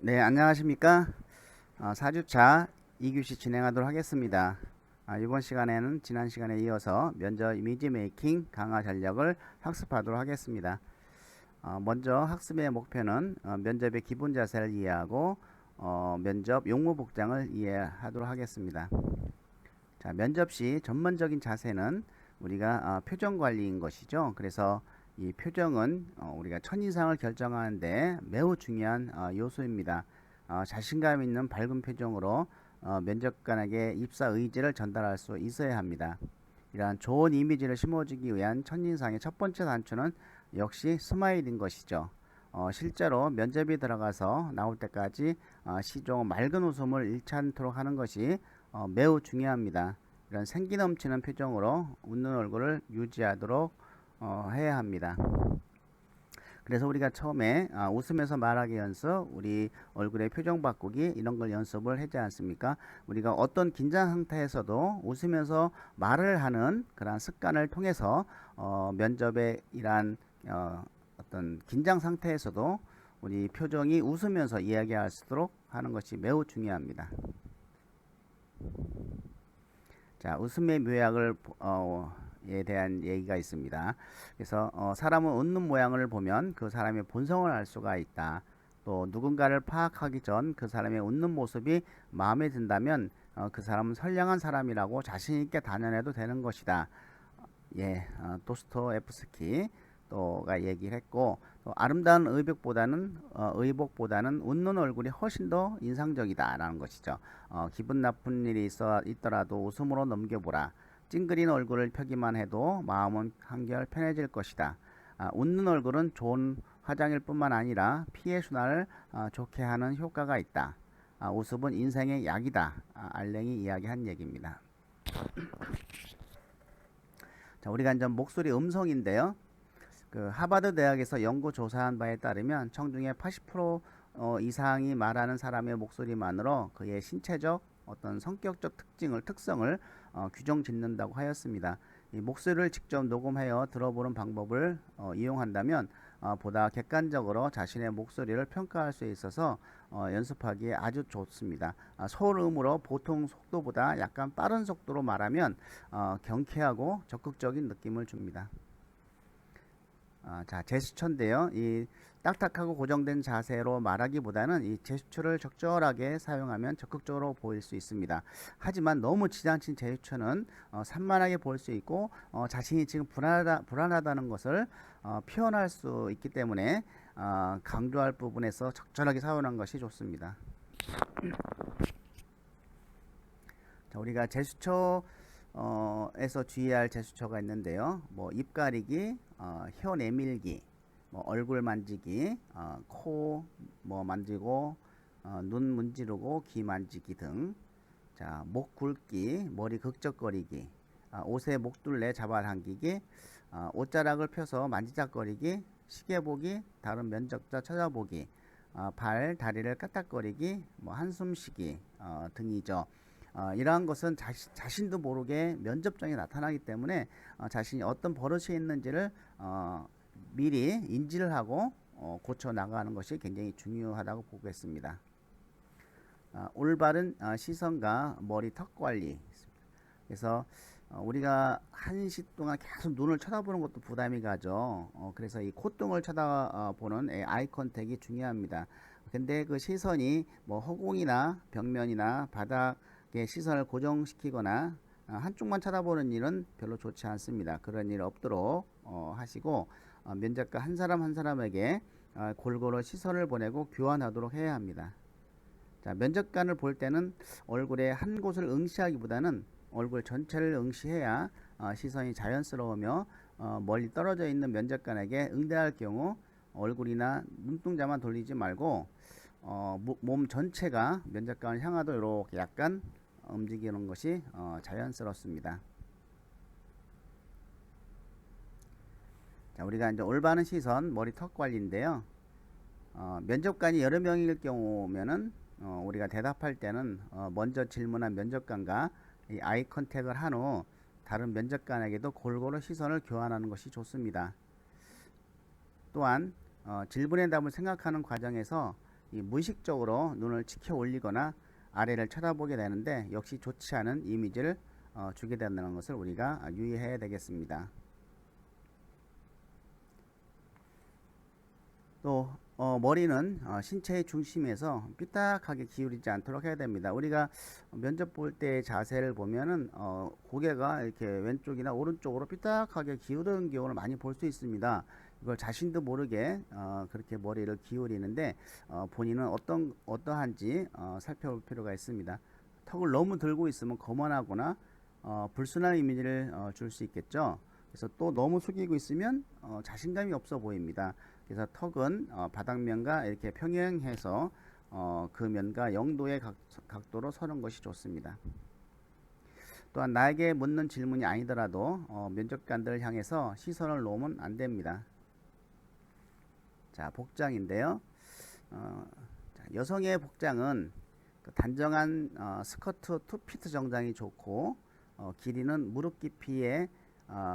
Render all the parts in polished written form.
네, 안녕하십니까? 4주차 2교시 진행하도록 하겠습니다. 이번 시간에는 지난 시간에 이어서 면접 이미지 메이킹 강화 전략을 학습하도록 하겠습니다. 먼저 학습의 목표는 면접의 기본 자세를 이해하고 면접 용모 복장을 이해하도록 하겠습니다. 자, 면접 시 전문적인 자세는 우리가 표정 관리인 것이죠. 그래서 이 표정은 우리가 첫인상을 결정하는데 매우 중요한 요소입니다. 자신감 있는 밝은 표정으로 면접관에게 입사 의지를 전달할 수 있어야 합니다. 이러한 좋은 이미지를 심어주기 위한 첫인상의 첫 번째 단추는 역시 스마일인 것이죠. 실제로 면접이 들어가서 나올 때까지 시종 맑은 웃음을 잃지 않도록 하는 것이 매우 중요합니다. 이런 생기 넘치는 표정으로 웃는 얼굴을 유지하도록 해야 합니다. 그래서 우리가 처음에 웃으면서 말하기 연습, 우리 얼굴의 표정 바꾸기 이런 걸 연습을 하지 않습니까? 우리가 어떤 긴장 상태에서도 웃으면서 말을 하는 그런 습관을 통해서 면접에 이러한 어떤 긴장 상태에서도 우리 표정이 웃으면서 이야기할 수 있도록 하는 것이 매우 중요합니다. 자, 웃음의 묘약을 에 대한 얘기가 있습니다. 그래서 사람은 웃는 모양을 보면 그 사람의 본성을 알 수가 있다. 또 누군가를 파악하기 전 그 사람의 웃는 모습이 마음에 든다면 그 사람은 선량한 사람이라고 자신 있게 단언해도 되는 것이다. 예, 도스토옙스키 또가 얘기를 했고, 또 아름다운 의복보다는 웃는 얼굴이 훨씬 더 인상적이다라는 것이죠. 기분 나쁜 일이 있더라도 웃음으로 넘겨보라. 찡그린 얼굴을 펴기만 해도 마음은 한결 편해질 것이다. 웃는 얼굴은 좋은 화장일 뿐만 아니라 피해 순환을 좋게 하는 효과가 있다. 웃음은 인생의 약이다. 알랭이 이야기한 얘기입니다. 자, 우리가 이제 목소리 음성인데요. 그 하버드 대학에서 연구 조사한 바에 따르면 청중의 80% 이상이 말하는 사람의 목소리만으로 그의 신체적 어떤 성격적 특성을 규정 짓는다고 하였습니다. 이 목소리를 직접 녹음하여 들어보는 방법을 이용한다면 보다 객관적으로 자신의 목소리를 평가할 수 있어서 연습하기에 아주 좋습니다. 소음으로 보통 속도보다 약간 빠른 속도로 말하면 경쾌하고 적극적인 느낌을 줍니다. 자, 제스처인데요. 이 딱딱하고 고정된 자세로 말하기보다는 이 제스처를 적절하게 사용하면 적극적으로 보일 수 있습니다. 하지만 너무 지나친 제스처는 산만하게 보일 수 있고 자신이 지금 불안하다는 것을 표현할 수 있기 때문에 강조할 부분에서 적절하게 사용하는 것이 좋습니다. 자, 우리가 제스처 에서 주의할 제스처가 있는데요. 뭐 입 가리기, 혀 내밀기, 뭐 얼굴 만지기, 코 뭐 만지고, 눈 문지르고, 귀 만지기 등. 자, 목 굵기, 머리 극적거리기, 옷에 목둘레 잡아당기기, 옷자락을 펴서 만지작거리기, 시계 보기, 다른 면접자 찾아보기, 발, 다리를 까딱거리기, 뭐 한숨 쉬기 등이죠. 이러한 것은 자신도 모르게 면접장에 나타나기 때문에 자신이 어떤 버릇이 있는지를 미리 인지를 하고 고쳐 나가는 것이 굉장히 중요하다고 보겠습니다. 올바른 시선과 머리 턱 관리. 그래서 우리가 1시 동안 계속 눈을 쳐다보는 것도 부담이 가죠. 그래서 이 콧등을 쳐다보는 아이 컨택이 중요합니다. 근데 그 시선이 뭐 허공이나 벽면이나 바닥에 시선을 고정시키거나 한쪽만 쳐다보는 일은 별로 좋지 않습니다. 그런 일 없도록 하시고 면접관 한 사람 한 사람에게 골고루 시선을 보내고 교환하도록 해야 합니다. 자, 면접관을 볼 때는 얼굴의 한 곳을 응시하기보다는 얼굴 전체를 응시해야 시선이 자연스러우며 멀리 떨어져 있는 면접관에게 응대할 경우 얼굴이나 눈동자만 돌리지 말고 몸 전체가 면접관을 향하도록 이렇게 약간 움직이는 것이 자연스럽습니다. 자, 우리가 이제 올바른 시선, 머리 턱 관리인데요. 면접관이 여러 명일 경우면은 우리가 대답할 때는 먼저 질문한 면접관과 이 아이 컨택을 한 후 다른 면접관에게도 골고루 시선을 교환하는 것이 좋습니다. 또한 질문의 답을 생각하는 과정에서 이 무의식적으로 눈을 치켜 올리거나 아래를 쳐다보게 되는데 역시 좋지 않은 이미지를 주게 된다는 것을 우리가 유의해야 되겠습니다. 또 머리는 신체의 중심에서 삐딱하게 기울이지 않도록 해야 됩니다. 우리가 면접 볼 때 자세를 보면은 고개가 이렇게 왼쪽이나 오른쪽으로 삐딱하게 기울는 경우를 많이 볼 수 있습니다. 이걸 자신도 모르게 그렇게 머리를 기울이는데 본인은 어떠한지 살펴볼 필요가 있습니다. 턱을 너무 들고 있으면 거만하거나 불순한 이미지를 줄 수 있겠죠. 그래서 또 너무 숙이고 있으면 자신감이 없어 보입니다. 그래서 턱은 바닥면과 이렇게 평행해서 그 면과 0도의 각도로 서는 것이 좋습니다. 또한 나에게 묻는 질문이 아니더라도 면접관들을 향해서 시선을 놓으면 안 됩니다. 자, 복장인데요. 자, 여성의 복장은 단정한 스커트 투피트 정장이 좋고 길이는 무릎 깊이의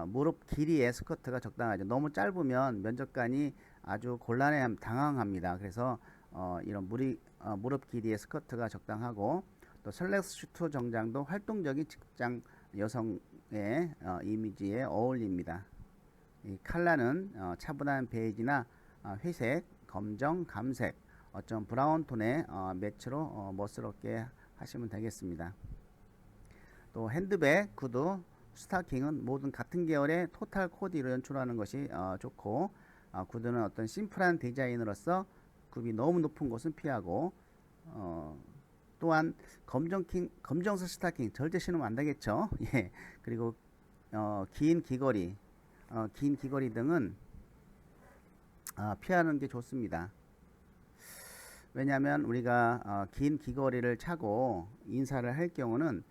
무릎 길이의 스커트가 적당하죠. 너무 짧으면 면접관이 아주 곤란해 당황합니다. 그래서 이런 무릎 길이의 스커트가 적당하고 또 슬랙스 슈트 정장도 활동적인 직장 여성의 이미지에 어울립니다. 이 컬러는 차분한 베이지나 회색, 검정, 감색, 어쩜 브라운 톤의 매치로 멋스럽게 하시면 되겠습니다. 또 핸드백, 구두, 스타킹은 모든 같은 계열의 토탈 코디로 연출하는 것이 좋고 구두는 어떤 심플한 디자인으로서 굽이 너무 높은 곳은 피하고 또한 검정색 스타킹 절대 신으면 안 되겠죠. 예. 그리고 긴 귀걸이 등은 피하는 게 좋습니다. 왜냐하면 우리가 긴 귀걸이를 차고 인사를 할 경우는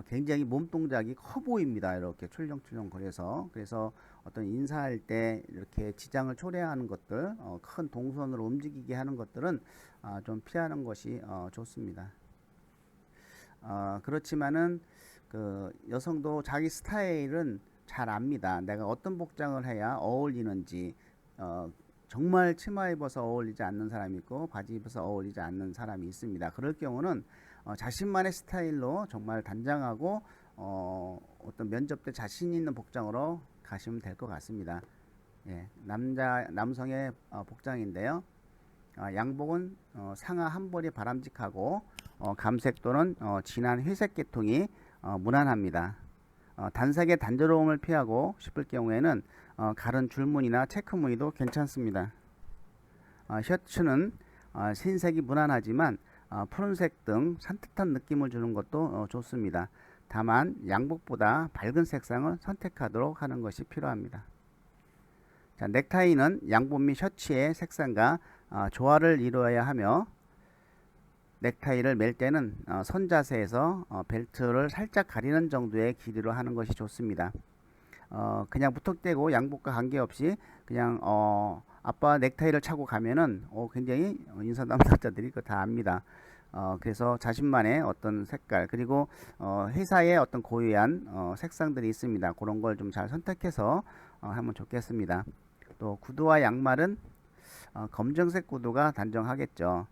굉장히 몸 동작이 커 보입니다. 이렇게 출렁출렁 거려서. 그래서 어떤 인사할 때 이렇게 지장을 초래하는 것들, 큰 동선으로 움직이게 하는 것들은 좀 피하는 것이 좋습니다. 그렇지만은 그 여성도 자기 스타일은 잘 압니다. 내가 어떤 복장을 해야 어울리는지. 정말 치마 입어서 어울리지 않는 사람이 있고 바지 입어서 어울리지 않는 사람이 있습니다. 그럴 경우는 자신만의 스타일로 정말 단정하고 어떤 면접 때 자신 있는 복장으로 가시면 될 것 같습니다. 예, 남성의 복장인데요. 양복은 상하 한 벌이 바람직하고 감색 또는 진한 회색 계통이 무난합니다. 단색의 단조로움을 피하고 싶을 경우에는 가른 줄무늬나 체크무늬도 괜찮습니다. 셔츠는 흰색이 무난하지만 푸른색 등 산뜻한 느낌을 주는 것도 좋습니다. 다만 양복보다 밝은 색상을 선택하도록 하는 것이 필요합니다. 자, 넥타이는 양복 및 셔츠의 색상과 조화를 이루어야 하며 넥타이를 멜 때는 선 자세에서 벨트를 살짝 가리는 정도의 길이로 하는 것이 좋습니다. 그냥 무턱대고 양복과 관계없이 그냥 아빠 넥타이를 차고 가면은 굉장히 인사 담당자들이 그거 다 압니다. 그래서 자신만의 어떤 색깔 그리고 회사의 어떤 고유한 색상들이 있습니다. 그런 걸 좀 잘 선택해서 하면 좋겠습니다. 또 구두와 양말은 검정색 구두가 단정하겠죠.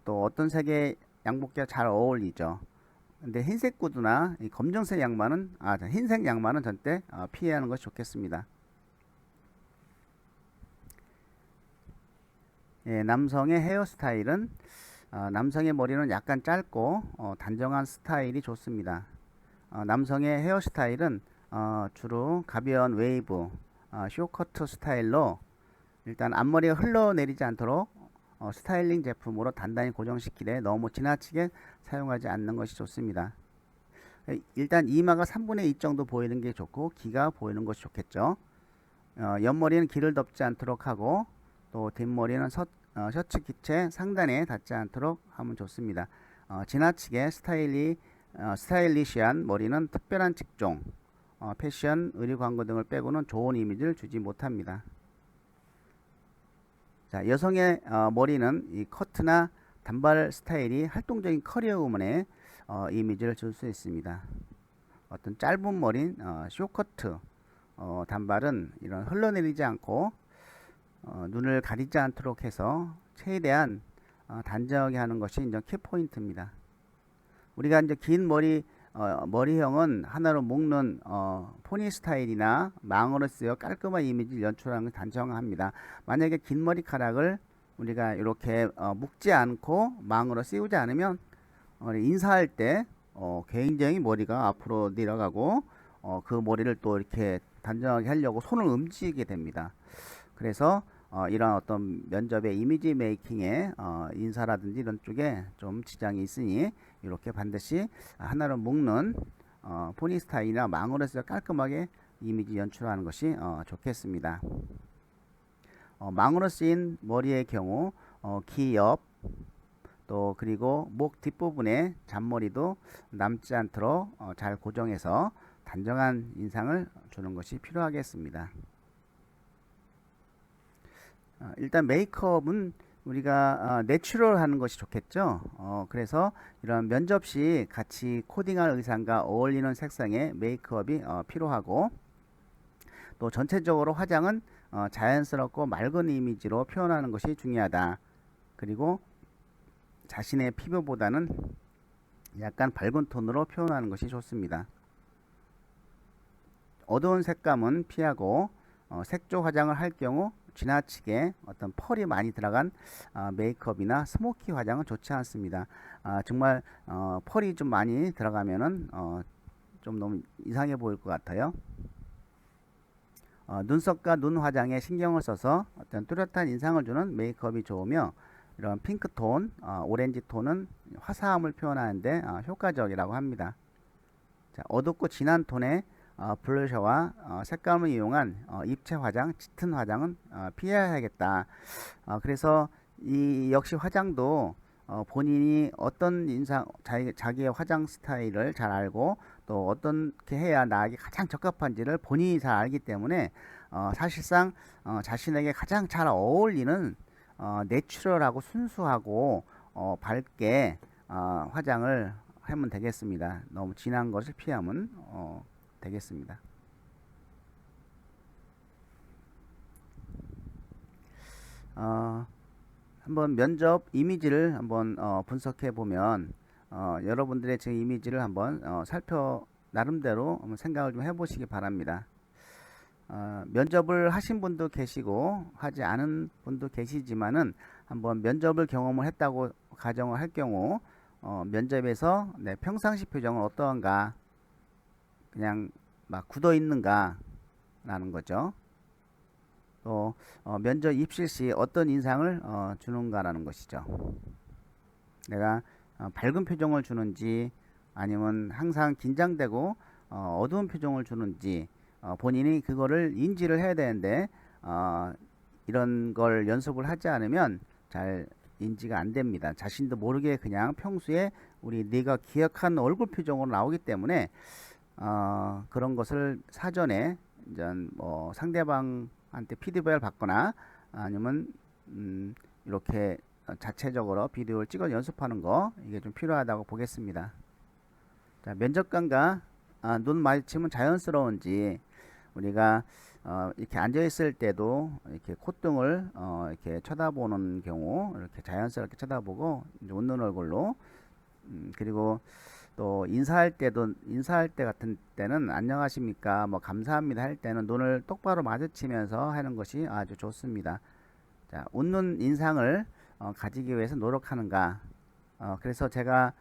또 어떤 색의 양복과 잘 어울리죠. 근데 흰색 구두나 이 검정색 양말은 흰색 양말은 절대 피해야 하는 것이 좋겠습니다. 예, 남성의 헤어스타일은 남성의 머리는 약간 짧고 단정한 스타일이 좋습니다. 남성의 헤어스타일은 주로 가벼운 웨이브, 쇼커트 스타일로 일단 앞머리가 흘러내리지 않도록 스타일링 제품으로 단단히 고정시키되 너무 지나치게 사용하지 않는 것이 좋습니다. 일단 이마가 3분의 2 정도 보이는 게 좋고 귀가 보이는 것이 좋겠죠. 옆머리는 귀를 덮지 않도록 하고 또 뒷머리는 셔츠 기체 상단에 닿지 않도록 하면 좋습니다. 지나치게 스타일리시한 머리는 특별한 직종, 패션, 의류 광고 등을 빼고는 좋은 이미지를 주지 못합니다. 자, 여성의 머리는 이 커트나 단발 스타일이 활동적인 커리어 우먼의 이미지를 줄 수 있습니다. 어떤 짧은 머리인 쇼커트 단발은 이런 흘러내리지 않고 눈을 가리지 않도록 해서 최대한 단정하게 하는 것이 이제 키포인트입니다. 우리가 이제 긴 머리형은 하나로 묶는 포니 스타일이나 망으로 쓰여 깔끔한 이미지를 연출하는 걸 단정합니다. 만약에 긴 머리카락을 우리가 이렇게 묶지 않고 망으로 씌우지 않으면 인사할 때 굉장히 머리가 앞으로 내려가고 그 머리를 또 이렇게 단정하게 하려고 손을 움직이게 됩니다. 그래서 이런 어떤 면접의 이미지 메이킹에 인사라든지 이런 쪽에 좀 지장이 있으니 이렇게 반드시 하나로 묶는 포니 스타일이나 망으로 해서 깔끔하게 이미지 연출하는 것이 좋겠습니다. 망으로 쓰인 머리의 경우 귀 옆 또 그리고 목 뒷부분에 잔머리도 남지 않도록 잘 고정해서 단정한 인상을 주는 것이 필요하겠습니다. 일단 메이크업은 우리가 내추럴 하는 것이 좋겠죠. 그래서 이런 면접 시 같이 코딩할 의상과 어울리는 색상의 메이크업이 필요하고, 또 전체적으로 화장은 자연스럽고 맑은 이미지로 표현하는 것이 중요하다. 그리고 자신의 피부보다는 약간 밝은 톤으로 표현하는 것이 좋습니다. 어두운 색감은 피하고 색조 화장을 할 경우 지나치게 어떤 펄이 많이 들어간 메이크업이나 스모키 화장은 좋지 않습니다. 정말 펄이 좀 많이 들어가면은 좀 너무 이상해 보일 것 같아요. 눈썹과 눈 화장에 신경을 써서 어떤 뚜렷한 인상을 주는 메이크업이 좋으며, 이런 핑크톤, 오렌지 톤은 화사함을 표현하는데 효과적이라고 합니다. 자, 어둡고 진한 톤의 블러셔와 색감을 이용한 입체 화장, 짙은 화장은 피해야겠다. 그래서 이 역시 화장도 본인이 어떤 인상, 자기의 화장 스타일을 잘 알고 또 어떻게 해야 나에게 가장 적합한지를 본인이 잘 알기 때문에 사실상 자신에게 가장 잘 어울리는 내추럴하고 순수하고 밝게 화장을 하면 되겠습니다. 너무 진한 것을 피하면 되겠습니다. 한번 면접 이미지를 한번 분석해 보면 여러분들의 제 이미지를 한번 나름대로 한번 생각을 좀 해보시기 바랍니다. 면접을 하신 분도 계시고 하지 않은 분도 계시지만은 한번 면접을 경험을 했다고 가정을 할 경우 면접에서 내 평상시 표정은 어떠한가, 그냥 막 굳어 있는가 라는 거죠. 또 면접 입실 시 어떤 인상을 주는가 라는 것이죠. 내가 밝은 표정을 주는지 아니면 항상 긴장되고 어두운 표정을 주는지 본인이 그거를 인지를 해야 되는데 이런 걸 연습을 하지 않으면 잘 인지가 안 됩니다. 자신도 모르게 그냥 평소에 네가 기억한 얼굴 표정으로 나오기 때문에 그런 것을 사전에 이제 뭐 상대방한테 피드백을 받거나 아니면 이렇게 자체적으로 비디오를 찍어 연습하는 거, 이게 좀 필요하다고 보겠습니다. 자, 면접관과 눈 마주치면 자연스러운지, 우리가 이렇게 앉아 있을 때도 이렇게 콧등을 이렇게 쳐다보는 경우 이렇게 자연스럽게 쳐다보고 웃는 얼굴로, 그리고 또 인사할 때 같은 때는 안녕하십니까, 뭐 감사합니다 할 때는 눈을 똑바로 마주치면서 하는 것이 아주 좋습니다. 자, 웃는 인상을 가지기 위해서 노력하는가. 그래서 제가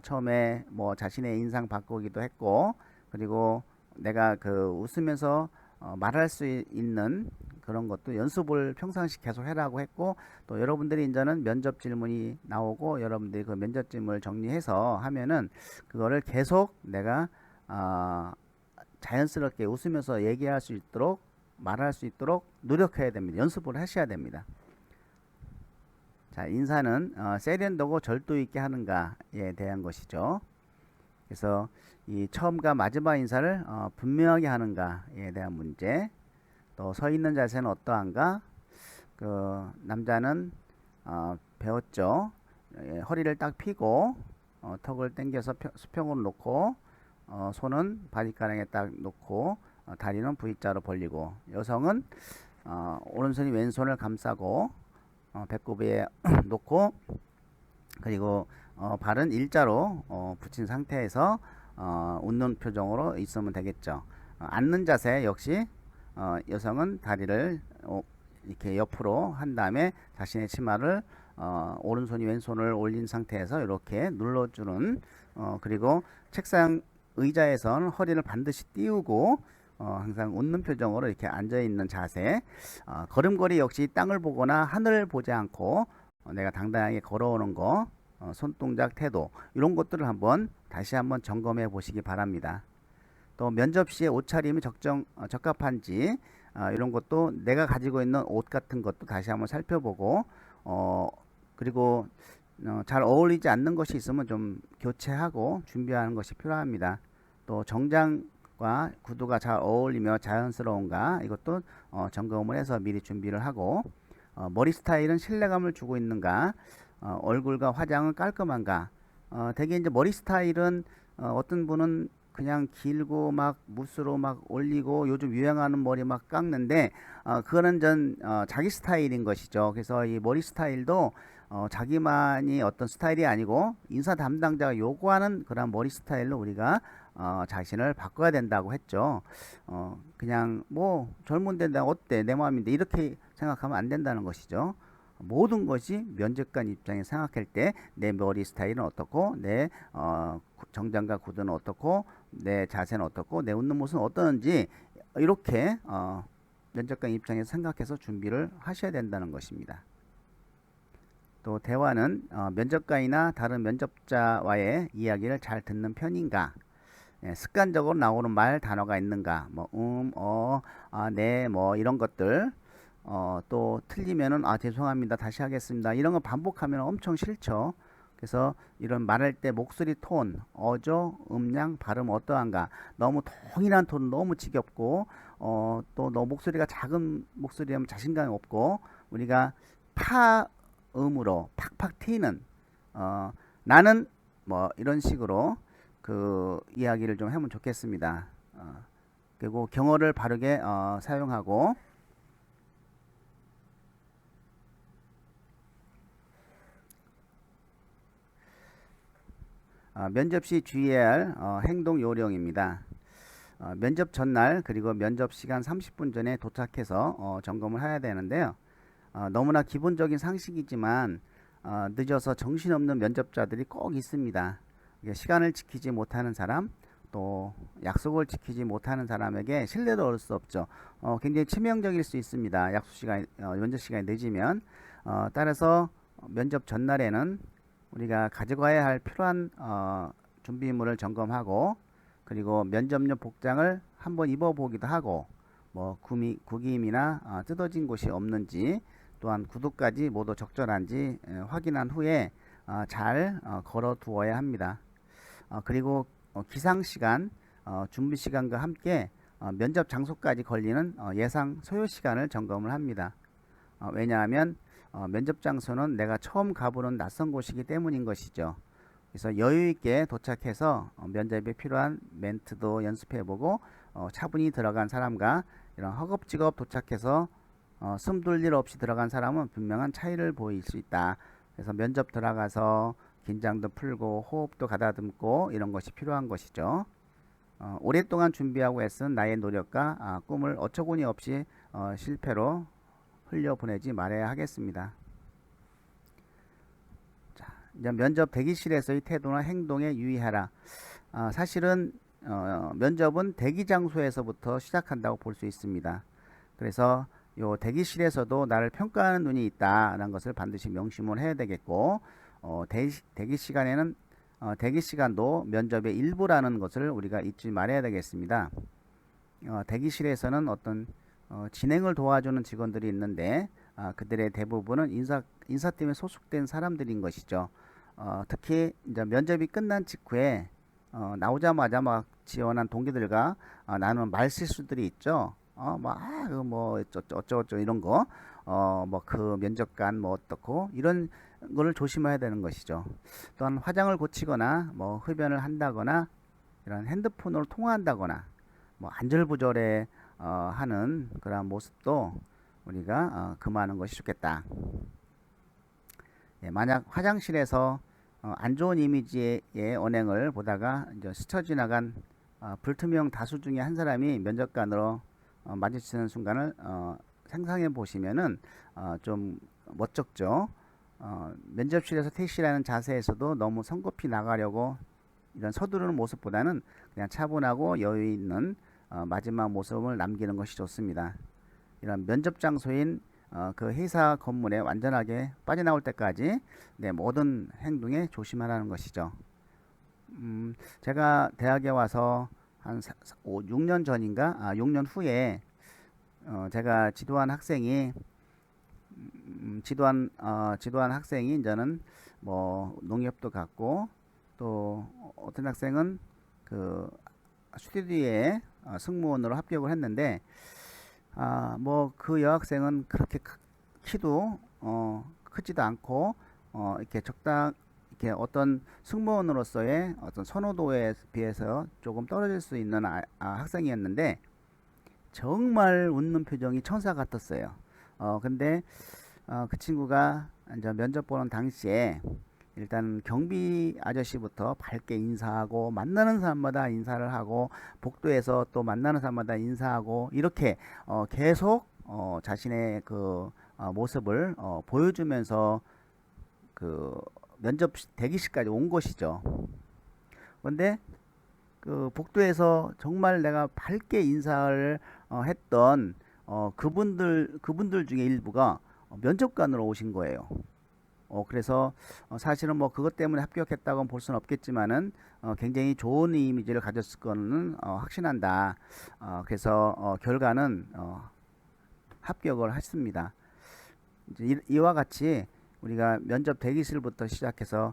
처음에 뭐 자신의 인상 바꾸기도 했고, 그리고 내가 그 웃으면서 말할 수 있는 그런 것도 연습을 평상시 계속 해라고 했고, 또 여러분들이 이제는 면접 질문이 나오고 여러분들이 그 면접 질문을 정리해서 하면은 그거를 계속 내가 자연스럽게 웃으면서 얘기할 수 있도록, 말할 수 있도록 노력해야 됩니다. 연습을 하셔야 됩니다. 자, 인사는 세련되고 절도 있게 하는가에 대한 것이죠. 그래서 이 처음과 마지막 인사를 분명하게 하는가에 대한 문제, 또 서 있는 자세는 어떠한가. 그 남자는 배웠죠. 허리를 딱 펴고 턱을 당겨서 수평으로 놓고 손은 바디가랑에 딱 놓고 다리는 V자로 벌리고, 여성은 오른손이 왼손을 감싸고 배꼽에 놓고 그리고 발은 일자로 붙인 상태에서 웃는 표정으로 있으면 되겠죠. 앉는 자세 역시 여성은 다리를 이렇게 옆으로 한 다음에 자신의 치마를 오른손이 왼손을 올린 상태에서 이렇게 눌러주는 그리고 책상 의자에선 허리를 반드시 띄우고 항상 웃는 표정으로 이렇게 앉아 있는 자세. 걸음걸이 역시 땅을 보거나 하늘을 보지 않고 내가 당당하게 걸어오는 거, 손동작, 태도 이런 것들을 한번 다시 한번 점검해 보시기 바랍니다. 또 면접 시에 옷차림이 적합한지 이런 것도 내가 가지고 있는 옷 같은 것도 다시 한번 살펴보고 그리고 잘 어울리지 않는 것이 있으면 좀 교체하고 준비하는 것이 필요합니다. 또 정장과 구두가 잘 어울리며 자연스러운가 이것도 점검을 해서 미리 준비를 하고 머리 스타일은 신뢰감을 주고 있는가 얼굴과 화장은 깔끔한가 대개 이제 머리 스타일은 어떤 분은 그냥 길고 막 무스로 막 올리고 요즘 유행하는 머리 막 깎는데 그거는 자기 스타일인 것이죠. 그래서 이 머리 스타일도 자기만이 어떤 스타일이 아니고 인사 담당자가 요구하는 그런 머리 스타일로 우리가 자신을 바꿔야 된다고 했죠. 그냥 뭐 젊은데 나 어때 내 마음인데 이렇게 생각하면 안 된다는 것이죠. 모든 것이 면접관 입장에 생각할 때 내 머리 스타일은 어떻고 내 정장과 구두는 어떻고 내 자세는 어떻고 내 웃는 모습은 어떠는지 이렇게 면접관 입장에서 생각해서 준비를 하셔야 된다는 것입니다. 또 대화는 면접관이나 다른 면접자와의 이야기를 잘 듣는 편인가 습관적으로 나오는 말 단어가 있는가 뭐 네 뭐 이런 것들 또 틀리면은 죄송합니다 다시 하겠습니다 이런 거 반복하면 엄청 싫죠. 그래서 이런 말할 때 목소리 톤, 어조, 음량, 발음 어떠한가 너무 동일한 톤 너무 지겹고 또 너 목소리가 작은 목소리하면 자신감이 없고 우리가 파음으로 팍팍 튀는 나는 뭐 이런 식으로 그 이야기를 좀 하면 좋겠습니다. 그리고 경어를 바르게 사용하고 면접 시 주의해야 할 행동 요령입니다. 면접 전날 그리고 면접 시간 30분 전에 도착해서 점검을 해야 되는데요. 너무나 기본적인 상식이지만 늦어서 정신없는 면접자들이 꼭 있습니다. 시간을 지키지 못하는 사람 또 약속을 지키지 못하는 사람에게 신뢰도 얻을 수 없죠. 굉장히 치명적일 수 있습니다. 약속 시간 면접 시간이 늦으면 따라서 면접 전날에는 우리가 가져가야 할 필요한 준비물을 점검하고 그리고 면접용 복장을 한번 입어보기도 하고 뭐 구김이나 뜯어진 곳이 없는지 또한 구두까지 모두 적절한지 확인한 후에 잘 걸어 두어야 합니다. 그리고 기상시간, 준비시간과 함께 면접 장소까지 걸리는 예상 소요시간을 점검을 합니다. 왜냐하면 면접 장소는 내가 처음 가보는 낯선 곳이기 때문인 것이죠. 그래서 여유있게 도착해서 면접에 필요한 멘트도 연습해보고 차분히 들어간 사람과 이런 허겁지겁 도착해서 숨돌 일 없이 들어간 사람은 분명한 차이를 보일 수 있다. 그래서 면접 들어가서 긴장도 풀고 호흡도 가다듬고 이런 것이 필요한 것이죠. 오랫동안 준비하고 애쓴 나의 노력과 꿈을 어처구니 없이 실패로 흘려보내지 말아야 하겠습니다. 자, 이제 면접 대기실에서의 태도나 행동에 유의하라. 사실은 면접은 대기 장소에서부터 시작한다고 볼 수 있습니다. 그래서 요 대기실에서도 나를 평가하는 눈이 있다라는 것을 반드시 명심을 해야 되겠고 대기 시간에는 대기 시간도 면접의 일부라는 것을 우리가 잊지 말아야 되겠습니다. 대기실에서는 어떤 진행을 도와주는 직원들이 있는데 그들의 대부분은 인사팀에 소속된 사람들인 것이죠. 특히 이제 면접이 끝난 직후에 나오자마자 막 지원한 동기들과 나누는 말실수들이 있죠. 뭐 어쩌고저쩌고 이런 거, 뭐 그 면접관 뭐 어떻고 이런 거를 조심해야 되는 것이죠. 또한 화장을 고치거나 뭐 흡연을 한다거나 이런 핸드폰으로 통화한다거나 뭐 안절부절해 하는 그런 모습도 우리가 금하는 것이 좋겠다. 예, 만약 화장실에서 안 좋은 이미지의 언행을 보다가 이제 스쳐 지나간 불투명 다수 중에 한 사람이 면접관으로 마주치는 순간을 상상해 보시면은 좀 멋쩍죠. 면접실에서 퇴실하는 자세에서도 너무 성급히 나가려고 이런 서두르는 모습보다는 그냥 차분하고 여유 있는 마지막 모습을 남기는 것이 좋습니다. 이런 면접 장소인 그 회사 건물에 완전하게 빠져나올 때까지 네, 모든 행동에 조심하라는 것이죠. 제가 대학에 와서 한 6년 전인가, 6년 후에 제가 지도한 학생이 지도한 학생이 이제는 뭐 농협도 갔고 또 어떤 학생은 그 스튜디오에 승무원으로 합격을 했는데 뭐 그 여학생은 그렇게 키도 크지도 않고 이렇게 이렇게 어떤 승무원으로서의 어떤 선호도에 비해서 조금 떨어질 수 있는 학생이었는데 정말 웃는 표정이 천사 같았어요. 근데 그 친구가 이제 면접 보는 당시에 일단 경비 아저씨부터 밝게 인사하고 만나는 사람마다 인사를 하고 복도에서 또 만나는 사람마다 인사하고 이렇게 계속 자신의 그 모습을 보여주면서 그 면접 대기실까지 온 것이죠. 그런데 그 복도에서 정말 내가 밝게 인사를 했던 그분들 중에 일부가 면접관으로 오신 거예요. 그래서 사실은 뭐 그것 때문에 합격했다고는 볼 수는 없겠지만은 굉장히 좋은 이미지를 가졌을 거는 확신한다. 그래서 결과는 합격을 했습니다. 이제 이와 같이 우리가 면접 대기실부터 시작해서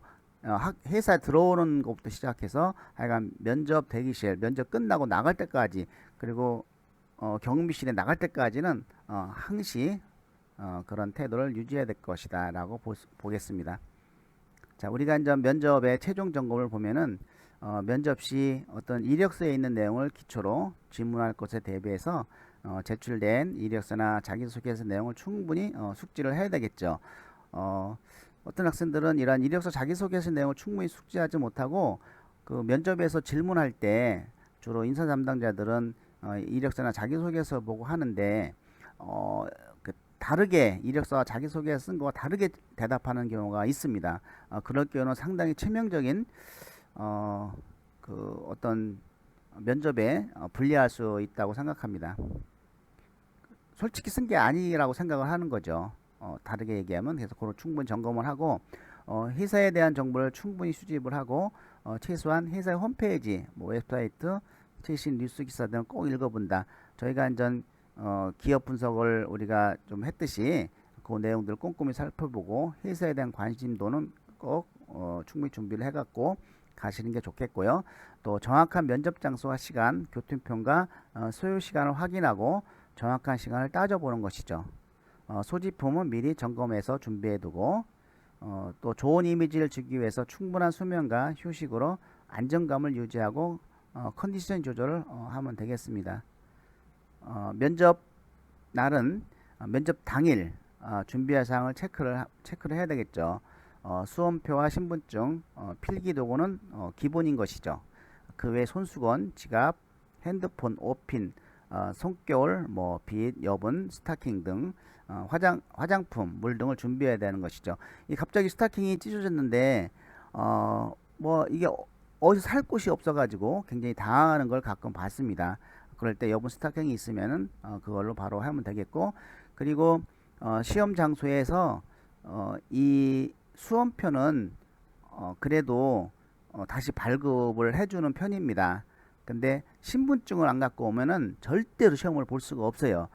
회사에 들어오는 것부터 시작해서 하여간 면접 대기실, 면접 끝나고 나갈 때까지 그리고 경비실에 나갈 때까지는 항시 그런 태도를 유지해야 될 것이다 라고 보겠습니다. 자, 우리가 이제 면접의 최종 점검을 보면은 면접 시 어떤 이력서에 있는 내용을 기초로 질문할 것에 대비해서 제출된 이력서나 자기소개서 내용을 충분히 숙지를 해야 되겠죠. 어떤 학생들은 이러한 이력서 자기소개서 내용을 충분히 숙지하지 못하고 그 면접에서 질문할 때 주로 인사 담당자들은 이력서나 자기소개서 보고 하는데 그 다르게 이력서와 자기소개서 쓴 거와 다르게 대답하는 경우가 있습니다. 그럴 경우는 상당히 치명적인 그 어떤 면접에 불리할 수 있다고 생각합니다. 솔직히 쓴 게 아니라고 생각을 하는 거죠. 다르게 얘기하면 그래서 그걸 충분히 점검을 하고 회사에 대한 정보를 충분히 수집을 하고 최소한 회사의 홈페이지, 뭐 웹사이트, 최신 뉴스 기사 등을 꼭 읽어본다. 저희가 이전 기업 분석을 우리가 좀 했듯이 그 내용들을 꼼꼼히 살펴보고 회사에 대한 관심도는 꼭 충분히 준비를 해갖고 가시는 게 좋겠고요. 또 정확한 면접 장소와 시간, 교통편과 소요 시간을 확인하고 정확한 시간을 따져보는 것이죠. 소지품은 미리 점검해서 준비해두고 또 좋은 이미지를 주기 위해서 충분한 수면과 휴식으로 안정감을 유지하고 컨디션 조절을 하면 되겠습니다. 면접 날은 면접 당일 준비할 사항을 체크를 해야 되겠죠. 수험표와 신분증, 필기도구는 기본인 것이죠. 그 외 손수건, 지갑, 핸드폰, 옷핀, 손겨울, 뭐 빗, 여분, 스타킹 등 화장품, 물 등을 준비해야 되는 것이죠. 이 갑자기 스타킹이 찢어졌는데 뭐 이게 어디서 살 곳이 없어가지고 굉장히 당황하는 걸 가끔 봤습니다. 그럴 때 여분 스타킹이 있으면은 그걸로 바로 하면 되겠고, 그리고 시험 장소에서 이 수험표는 그래도 다시 발급을 해주는 편입니다. 근데 신분증을 안 갖고 오면은 절대로 시험을 볼 수가 없어요.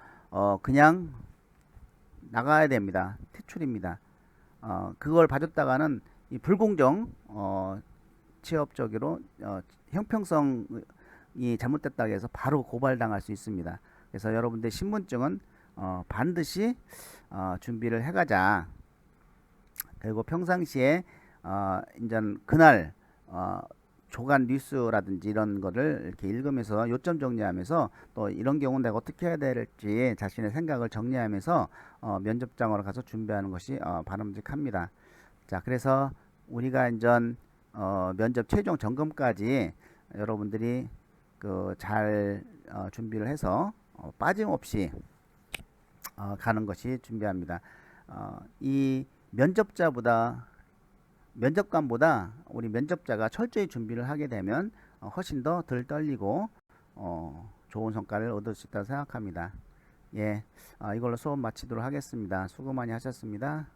그냥 나가야 됩니다. 퇴출입니다. 그걸 봐줬다가는 이 불공정 취업적으로 형평성이 잘못됐다고 해서 바로 고발당할 수 있습니다. 그래서 여러분들 신분증은 반드시 준비를 해가자. 그리고 평상시에 이제 그날 조간 뉴스라든지 이런 거를 이렇게 읽으면서 요점 정리하면서 또 이런 경우는 내가 어떻게 해야 될지 자신의 생각을 정리하면서 면접장으로 가서 준비하는 것이 바람직합니다. 자, 그래서 우리가 이제 면접 최종 점검까지 여러분들이 잘 준비를 해서 빠짐없이 가는 것이 준비합니다. 이 면접관보다 우리 면접자가 철저히 준비를 하게 되면 훨씬 더 덜 떨리고 좋은 성과를 얻을 수 있다고 생각합니다. 예, 이걸로 수업 마치도록 하겠습니다. 수고 많이 하셨습니다.